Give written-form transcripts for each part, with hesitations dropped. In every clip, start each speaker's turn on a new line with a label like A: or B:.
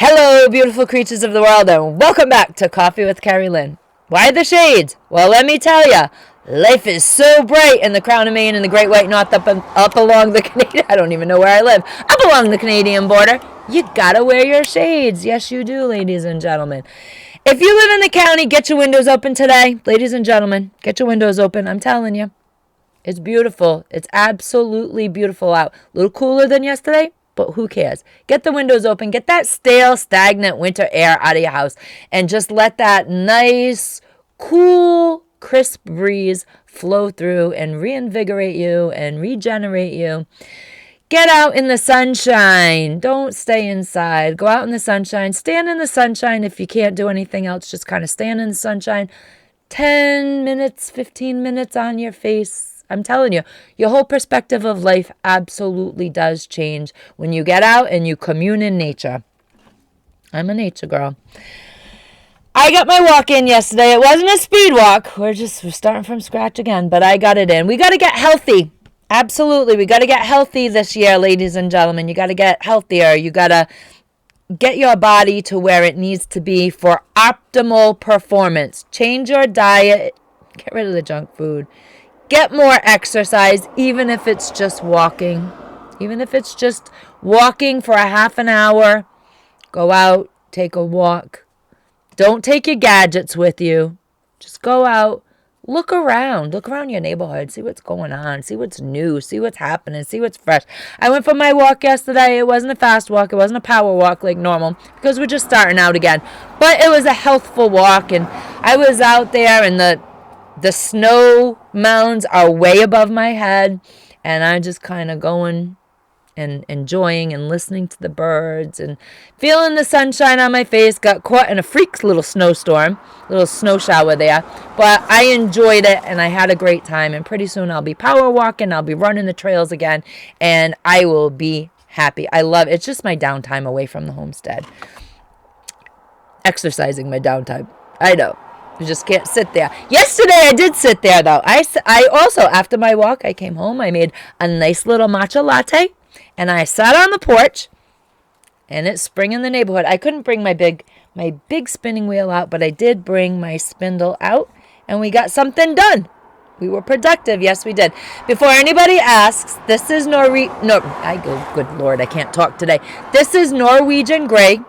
A: Hello, beautiful creatures of the world, and welcome back to Coffee with Kerri-Lynn. Why the shades? Well, let me tell ya, life is so bright in the Crown of Maine and the Great White North up along the Canadian. I don't even know where I live. Up along the Canadian border, you gotta wear your shades. Yes, you do, ladies and gentlemen. If you live in the county, get your windows open today, ladies and gentlemen. Get your windows open. I'm telling you, it's beautiful. It's absolutely beautiful out. A little cooler than yesterday. But who cares? Get the windows open. Get that stale, stagnant winter air out of your house. And just let that nice, cool, crisp breeze flow through and reinvigorate you and regenerate you. Get out in the sunshine. Don't stay inside. Go out in the sunshine. Stand in the sunshine if you can't do anything else. Just kind of stand in the sunshine. 10 minutes, 15 minutes on your face. I'm telling you, your whole perspective of life absolutely does change when you get out and you commune in nature. I'm a nature girl. I got my walk in yesterday. It wasn't a speed walk. We're starting from scratch again, but I got it in. We got to get healthy. Absolutely. We got to get healthy this year, ladies and gentlemen. You got to get healthier. You got to get your body to where it needs to be for optimal performance. Change your diet. Get rid of the junk food. Get more exercise, even if it's just walking. Even if it's just walking for a half an hour. Go out, take a walk. Don't take your gadgets with you. Just go out. Look around. Look around your neighborhood. See what's going on. See what's new. See what's happening. See what's fresh. I went for my walk yesterday. It wasn't a fast walk. It wasn't a power walk like normal because we're just starting out again. But it was a healthful walk, and I was out there, and the snow mounds are way above my head, and I'm just kind of going and enjoying and listening to the birds and feeling the sunshine on my face. Got caught in a freak little snowstorm, little snow shower there, but I enjoyed it and I had a great time, and pretty soon I'll be power walking, I'll be running the trails again, and I will be happy. I love it. It's just my downtime away from the homestead. Exercising my downtime. I know. You just can't sit there. Yesterday I did sit there though. I also, after my walk, I came home. I made a nice little matcha latte, and I sat on the porch. And it's spring in the neighborhood. I couldn't bring my big spinning wheel out, but I did bring my spindle out, and we got something done. We were productive. Yes, we did. Before anybody asks, this is good Lord, I can't talk today. This is Norwegian gray.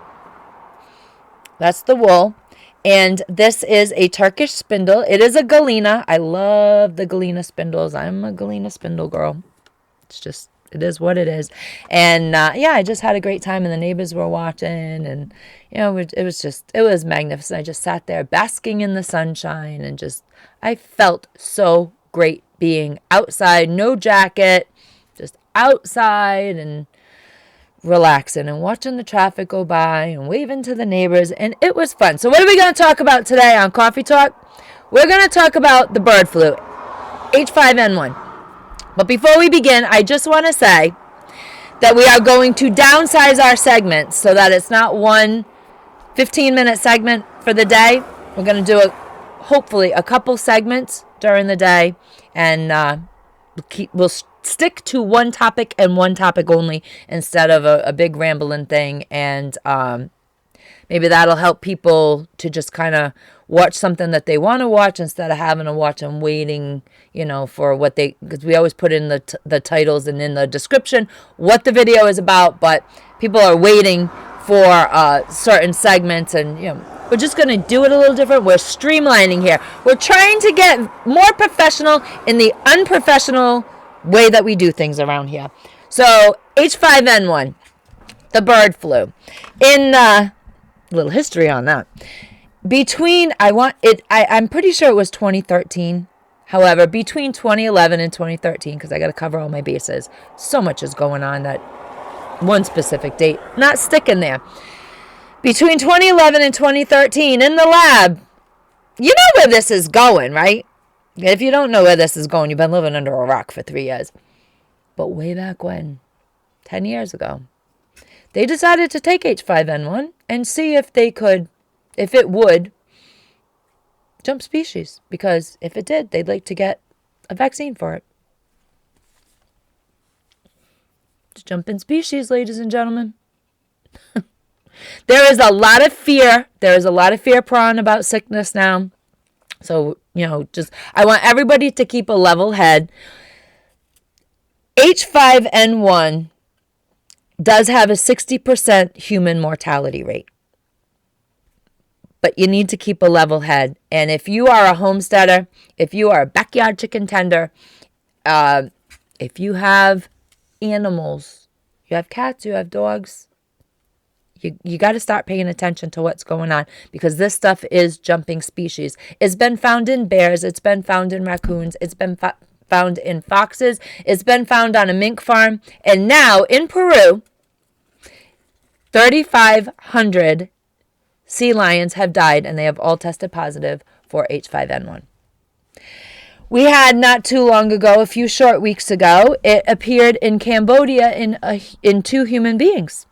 A: That's the wool. And this is a Turkish spindle. It is a galena. I love the galena spindles. I'm a galena spindle girl. It is what it is. And I just had a great time, and the neighbors were watching, and it was magnificent. I just sat there basking in the sunshine, and I felt so great being outside, no jacket, just outside and relaxing and watching the traffic go by and waving to the neighbors, and it was fun. So what are we going to talk about today on Coffee Talk? We're going to talk about the bird flu, H5N1. But before we begin, I just want to say that we are going to downsize our segments so that it's not one 15-minute segment for the day. We're going to do hopefully a couple segments during the day, and we'll stick to one topic and one topic only instead of a big rambling thing. And maybe that'll help people to just kind of watch something that they want to watch instead of having to watch them waiting, for what because we always put in the titles and in the description what the video is about, but people are waiting for certain segments, and we're just going to do it a little different. We're streamlining here. We're trying to get more professional in the unprofessional way that we do things around here. So H5N1, the bird flu. In a little history on that. I'm pretty sure it was 2013. However, between 2011 and 2013, because I got to cover all my bases, so much is going on that one specific date not sticking there. Between 2011 and 2013 in the lab, you know where this is going, right? If you don't know where this is going, you've been living under a rock for 3 years. But way back when, 10 years ago, they decided to take H5N1 and see if it would jump species. Because if it did, they'd like to get a vaccine for it. Just jump in species, ladies and gentlemen. There is a lot of fear. There is a lot of fear prawn about sickness now. So, I want everybody to keep a level head. H5N1 does have a 60% human mortality rate. But you need to keep a level head. And if you are a homesteader, if you are a backyard chicken tender, if you have animals, you have cats, you have dogs, you got to start paying attention to what's going on, because this stuff is jumping species. It's been found in bears. It's been found in raccoons. It's been found in foxes. It's been found on a mink farm. And now in Peru, 3,500 sea lions have died, and they have all tested positive for H5N1. We had not too long ago, a few short weeks ago, it appeared in Cambodia in 2 human beings.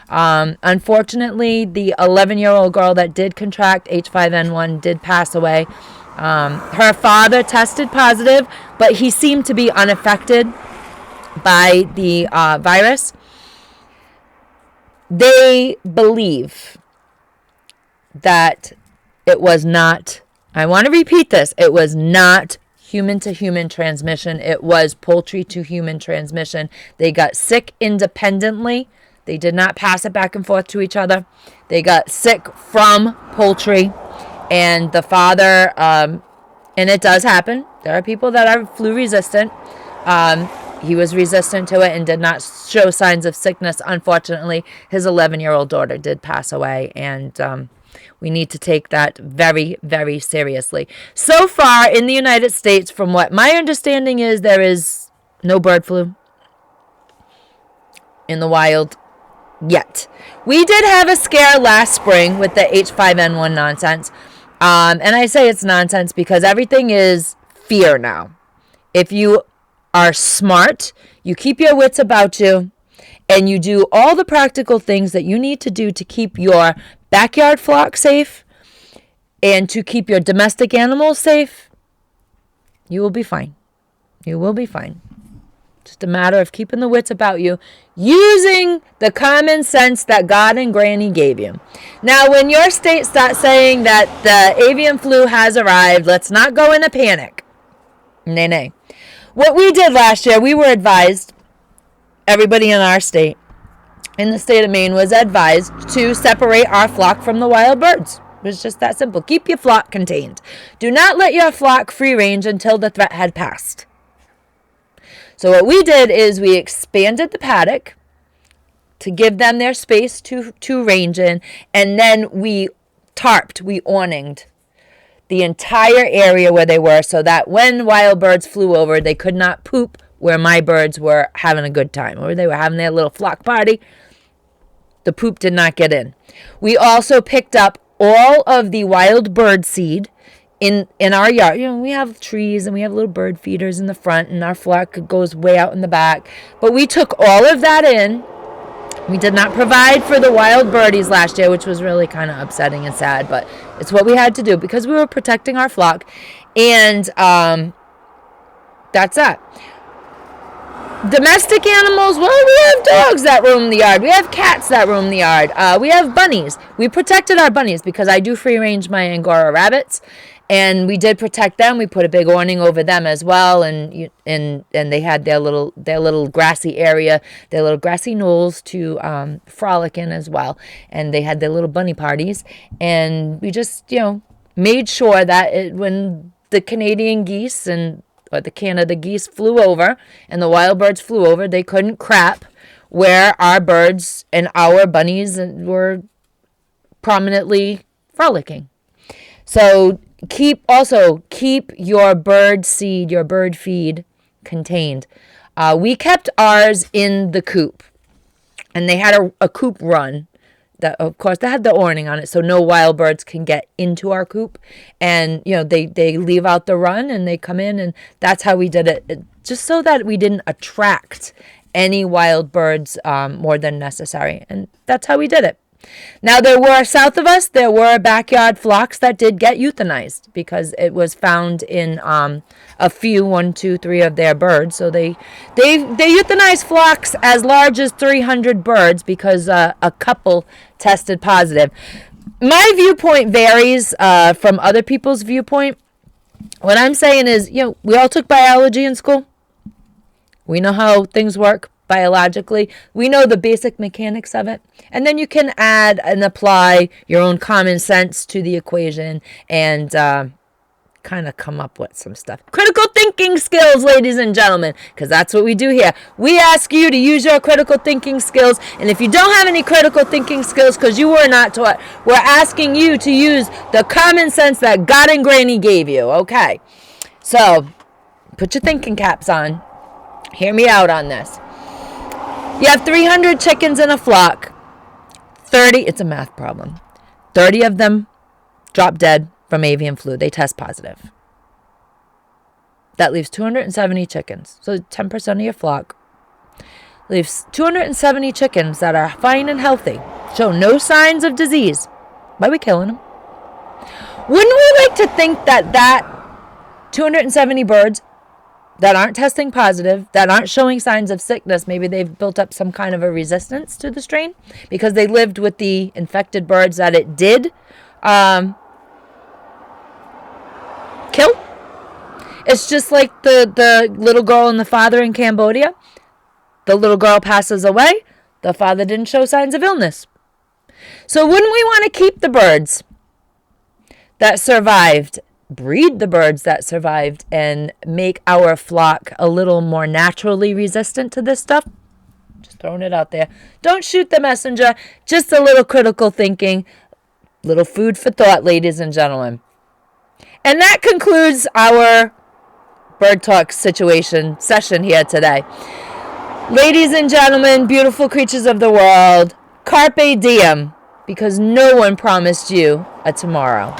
A: Unfortunately, the 11-year-old girl that did contract H5N1 did pass away. Her father tested positive, but he seemed to be unaffected by the virus. They believe that it was not, I want to repeat this, it was not human-to-human transmission. It was poultry-to-human transmission. They got sick independently. They did not pass it back and forth to each other. They got sick from poultry. And the father, and it does happen, there are people that are flu-resistant. He was resistant to it and did not show signs of sickness. Unfortunately, his 11-year-old daughter did pass away, and we need to take that very, very seriously. So far in the United States, from what my understanding is, there is no bird flu in the wild yet. We did have a scare last spring with the H5N1 nonsense. And I say it's nonsense because everything is fear now. If you are smart, you keep your wits about you, and you do all the practical things that you need to do to keep your backyard flock safe and to keep your domestic animals safe, you will be fine. You will be fine. Just a matter of keeping the wits about you, using the common sense that God and Granny gave you. Now, when your state starts saying that the avian flu has arrived, let's not go in a panic. Nay. What we did last year, we were advised, everybody in our state, in the state of Maine, was advised to separate our flock from the wild birds. It was just that simple. Keep your flock contained. Do not let your flock free range until the threat had passed. So what we did is we expanded the paddock to give them their space to range in, and then we awninged the entire area where they were, so that when wild birds flew over, they could not poop where my birds were having a good time, or they were having their little flock party. The poop did not get in. We also picked up all of the wild bird seed in our yard. We have trees and we have little bird feeders in the front, and our flock goes way out in the back. But we took all of that in. We did not provide for the wild birdies last year, which was really kind of upsetting and sad, but it's what we had to do because we were protecting our flock. And that's that. Domestic animals, well, we have dogs that roam the yard. We have cats that roam the yard. We have bunnies. We protected our bunnies because I do free range my Angora rabbits, and we did protect them. We put a big awning over them as well, and they had their little grassy area, their little grassy knolls to frolic in as well. And they had their little bunny parties, and we just made sure that when the Canadian geese or the Canada geese flew over and the wild birds flew over, they couldn't crap where our birds and our bunnies were prominently frolicking. So keep your bird seed, your bird feed contained. We kept ours in the coop, and they had a coop run. That, of course, they had the awning on it, so no wild birds can get into our coop. And they leave out the run and they come in, and that's how we did it, just so that we didn't attract any wild birds more than necessary. And that's how we did it. Now, south of us, there were backyard flocks that did get euthanized because it was found in a few, 1, 2, 3 of their birds. So they euthanized flocks as large as 300 birds because a couple tested positive. My viewpoint varies from other people's viewpoint. What I'm saying is, we all took biology in school. We know how things work biologically. We know the basic mechanics of it. And then you can add and apply your own common sense to the equation and kind of come up with some stuff. Critical thinking skills, ladies and gentlemen, because that's what we do here. We ask you to use your critical thinking skills. And if you don't have any critical thinking skills because you were not taught, we're asking you to use the common sense that God and Granny gave you. Okay. So put your thinking caps on. Hear me out on this. You have 300 chickens in a flock. 30, it's a math problem. 30 of them drop dead from avian flu. They test positive. That leaves 270 chickens. So 10% of your flock leaves 270 chickens that are fine and healthy. Show no signs of disease. Why are we killing them? Wouldn't we like to think that 270 birds that aren't testing positive, that aren't showing signs of sickness, maybe they've built up some kind of a resistance to the strain because they lived with the infected birds that it did kill? It's just like the little girl and the father in Cambodia. The little girl passes away. The father didn't show signs of illness. So wouldn't we want to keep the birds that survived, breed the birds that survived, and make our flock a little more naturally resistant to this stuff? Just throwing it out there. Don't shoot the messenger. Just a little critical thinking. Little food for thought, ladies and gentlemen. And that concludes our Bird Talk session here today. Ladies and gentlemen, beautiful creatures of the world, carpe diem, because no one promised you a tomorrow.